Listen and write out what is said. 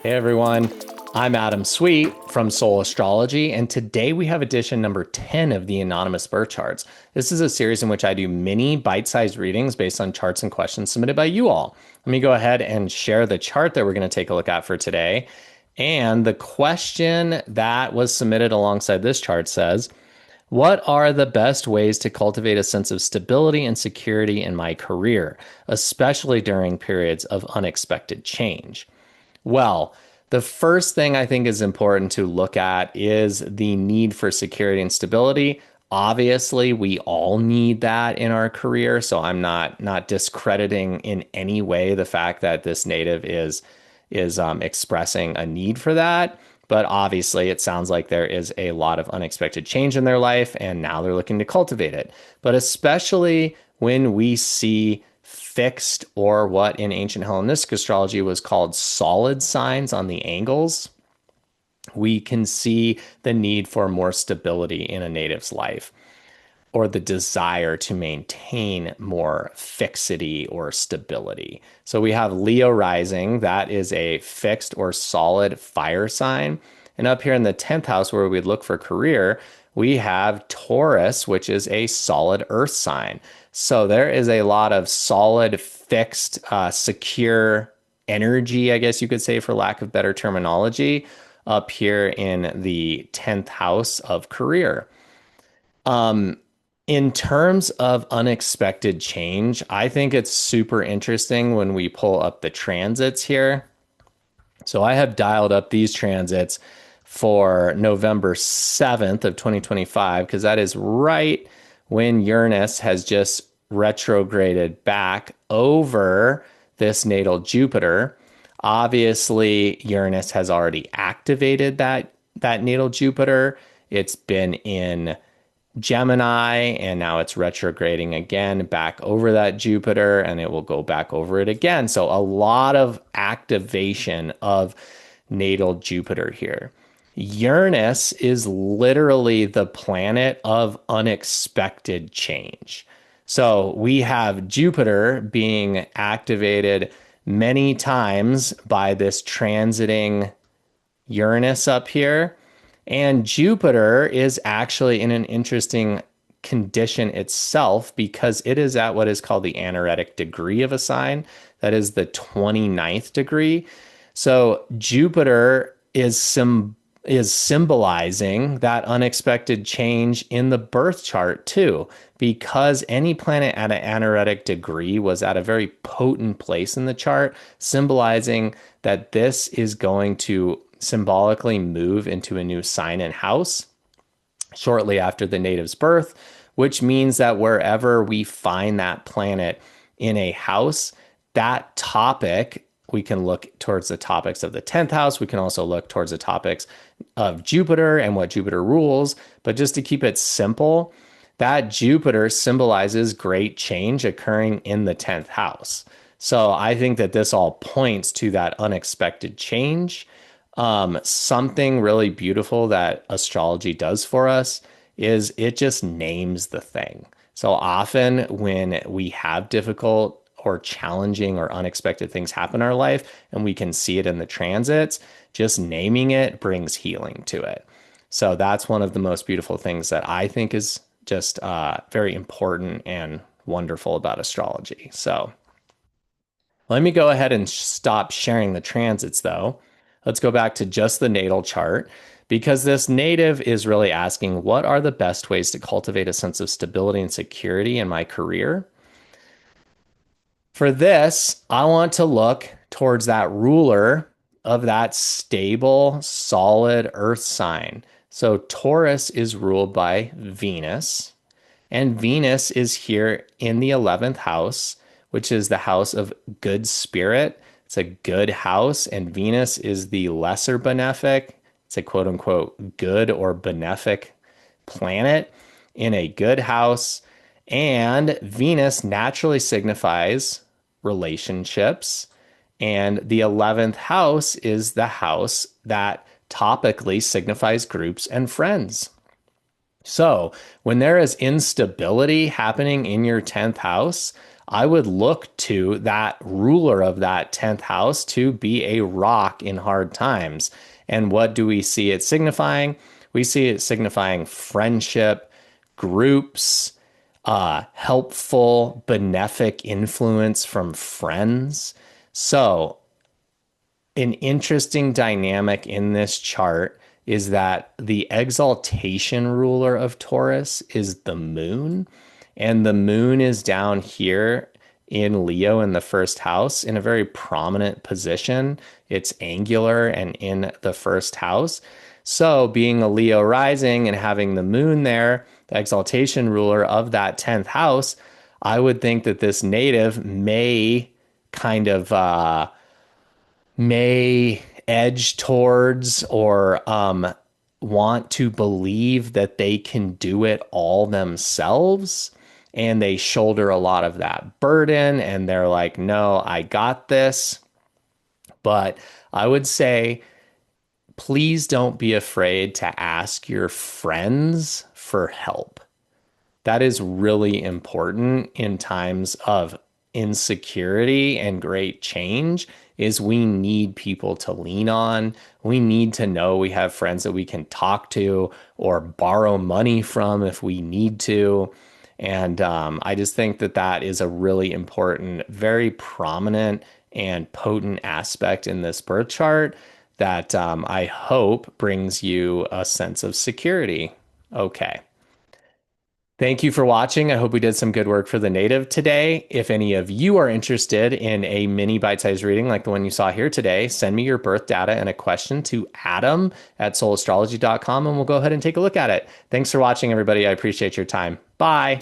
Hey everyone, I'm Adam Sweet from Soul Astrology, and today we have edition number 10 of the Anonymous Birth Charts. This is a series in which I do mini bite-sized readings based on charts and questions submitted by you all. Let me go ahead and share the chart that we're going to take a look at for today. And the question that was submitted alongside this chart says, what are the best ways to cultivate a sense of stability and security in my career, especially during periods of unexpected change? Well, the first thing I think is important to look at is the need for security and stability. Obviously, we all need that in our career, so I'm not discrediting in any way the fact that this native is expressing a need for that. But obviously, it sounds like there is a lot of unexpected change in their life, and now they're looking to cultivate it. But especially when we see fixed, or what in ancient Hellenistic astrology was called solid signs on the angles, we can see the need for more stability in a native's life, or the desire to maintain more fixity or stability. So we have Leo rising, that is a fixed or solid fire sign. And up here in the 10th house, where we'd look for career, we have Taurus, which is a solid earth sign. So there is a lot of solid, fixed, secure energy, I guess you could say, for lack of better terminology, up here in the 10th house of career. In terms of unexpected change, I think it's super interesting when we pull up the transits here. So I have dialed up these transits for November 7th of 2025, because that is right when Uranus has just retrograded back over this natal Jupiter. Obviously, Uranus has already activated that natal Jupiter. It's been in Gemini, and now it's retrograding again back over that Jupiter, and it will go back over it again. So a lot of activation of natal Jupiter here. Uranus is literally the planet of unexpected change. So we have Jupiter being activated many times by this transiting Uranus up here. And Jupiter is actually in an interesting condition itself, because it is at what is called the anaretic degree of a sign. That is the 29th degree. So Jupiter is symbolizing that unexpected change in the birth chart too, because any planet at an anaretic degree was at a very potent place in the chart, symbolizing that this is going to symbolically move into a new sign and house shortly after the native's birth, which means that wherever we find that planet in a house, that topic, we can look towards the topics of the 10th house. We can also look towards the topics of Jupiter and what Jupiter rules. But just to keep it simple, that Jupiter symbolizes great change occurring in the 10th house. So I think that this all points to that unexpected change. Something really beautiful that astrology does for us is it just names the thing. So often when we have difficult or challenging or unexpected things happen in our life, and we can see it in the transits, just naming it brings healing to it. So that's one of the most beautiful things that I think is just very important and wonderful about astrology. So let me go ahead and stop sharing the transits though. Let's go back to just the natal chart, because this native is really asking, what are the best ways to cultivate a sense of stability and security in my career? For this, I want to look towards that ruler of that stable, solid earth sign. So Taurus is ruled by Venus, and Venus is here in the 11th house, which is the house of good spirit. It's a good house, and Venus is the lesser benefic. It's a quote unquote good or benefic planet in a good house. And Venus naturally signifies relationships. And the 11th house is the house that topically signifies groups and friends. So when there is instability happening in your 10th house, I would look to that ruler of that 10th house to be a rock in hard times. And what do we see it signifying? We see it signifying friendship, groups, helpful, benefic influence from friends. So an interesting dynamic in this chart is that the exaltation ruler of Taurus is the moon, and the moon is down here in Leo in the first house in a very prominent position. It's angular and in the first house. So, being a Leo rising and having the moon there, the exaltation ruler of that 10th house, I would think that this native may kind of may edge towards or want to believe that they can do it all themselves. And they shoulder a lot of that burden and they're like, no, I got this. But I would say, please don't be afraid to ask your friends for help. That is really important in times of insecurity and great change is we need people to lean on. We need to know we have friends that we can talk to or borrow money from if we need to. And I just think that that is a really important, very prominent and potent aspect in this birth chart that I hope brings you a sense of security. Okay. Thank you for watching. I hope we did some good work for the native today. If any of you are interested in a mini bite-sized reading like the one you saw here today, send me your birth data and a question to adam@soulastrology.com and we'll go ahead and take a look at it. Thanks for watching, everybody. I appreciate your time. Bye.